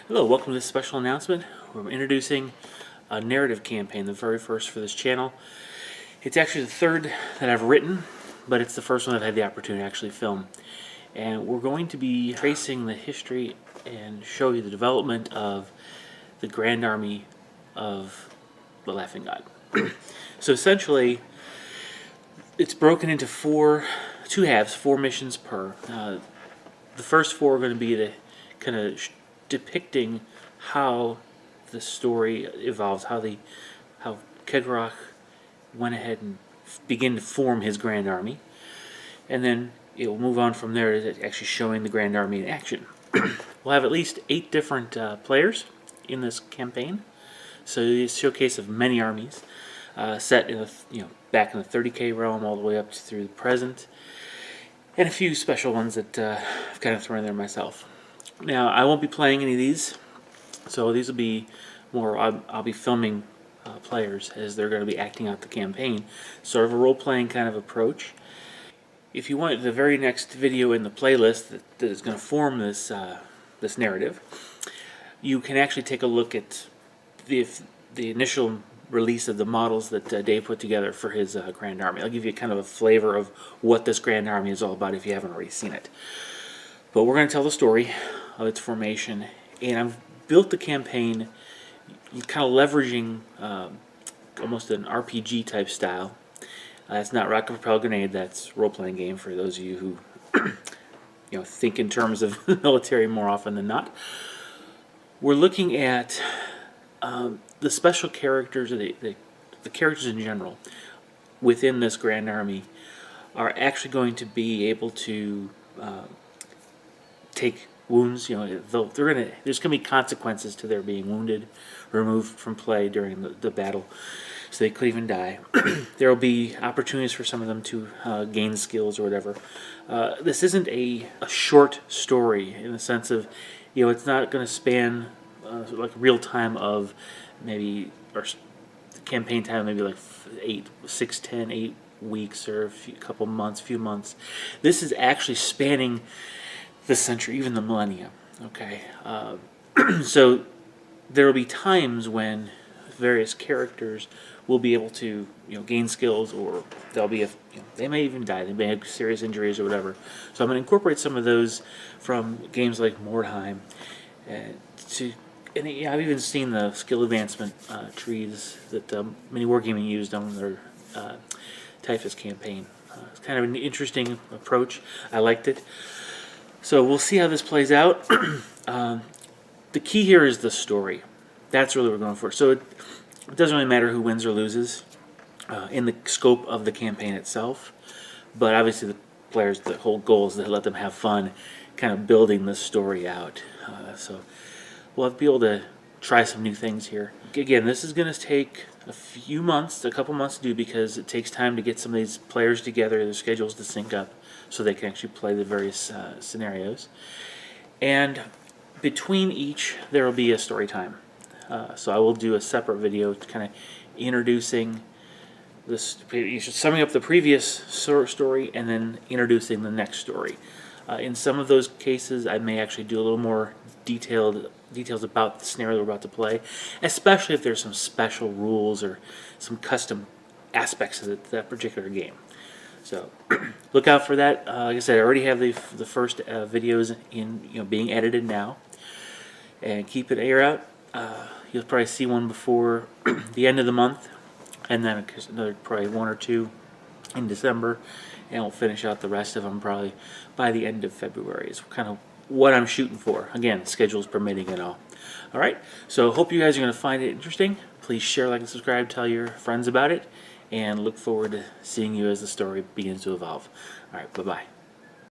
Hello, welcome to this special announcement. We're introducing a narrative campaign, the very first for this channel. It's actually the third that I've written, but it's the first one I've had the opportunity to actually film. And we're going to be tracing the history and show you the development of the Grand Army of the Laughing God. So essentially, it's broken into two halves, 4 missions per. The first 4 are going to be the kind of depicting how the story evolves, how Kegrach went ahead and began to form his Grand Army, and then it will move on from there to actually showing the Grand Army in action. We'll have at least 8 different players in this campaign, so it's a showcase of many armies set in back in the 30K realm all the way up through the present, and a few special ones that I've kind of thrown in there myself. Now, I won't be playing any of these, so these will be more, I'll be filming players as they're going to be acting out the campaign, sort of a role-playing kind of approach. If you want the very next video in the playlist that is going to form this this narrative, you can actually take a look at the initial release of the models that Dave put together for his Grand Army. I'll give you kind of a flavor of what this Grand Army is all about if you haven't already seen it. But we're going to tell the story of its formation, and I've built the campaign kind of leveraging almost an RPG type style. That's not rocket propelled grenade, that's role-playing game for those of you who think in terms of military more often than not. We're looking at the special characters, the characters in general within this Grand Army are actually going to be able to take wounds. There's going to be consequences to their being wounded, removed from play during the battle, so they could even die. There will be opportunities for some of them to gain skills or whatever. This isn't a short story in the sense of, it's not going to span like real time of maybe, or campaign time, maybe like 8 weeks or few months. This is actually spanning the century, even the millennia. Okay, so there will be times when various characters will be able to gain skills, or they'll be they may even die. They may have serious injuries or whatever. So I'm going to incorporate some of those from games like Mordheim, and I've even seen the skill advancement trees that many wargaming used on their Typhus campaign. It's kind of an interesting approach. I liked it. So we'll see how this plays out. The key here is the story. That's really what we're going for. So it doesn't really matter who wins or loses in the scope of the campaign itself. But obviously the whole goal is to let them have fun kind of building this story out. So we'll be able to try some new things here. Again, this is going to take a couple months to do, because it takes time to get some of these players together, their schedules to sync up, so they can actually play the various scenarios. And between each, there will be a story time. So I will do a separate video kind of introducing this, summing up the previous story and then introducing the next story. In some of those cases, I may actually do a little more details about the scenario we're about to play, especially if there's some special rules or some custom aspects of that particular game. So look out for that. Like I said, I already have the first videos being edited now, and keep an ear out. You'll probably see one before the end of the month, and then another probably 1 or 2 in December, and we'll finish out the rest of them probably by the end of February. Is kind of what I'm shooting for. Again, schedules permitting and all. Alright, so hope you guys are going to find it interesting. Please share, like, and subscribe, tell your friends about it, and look forward to seeing you as the story begins to evolve. Alright, bye-bye.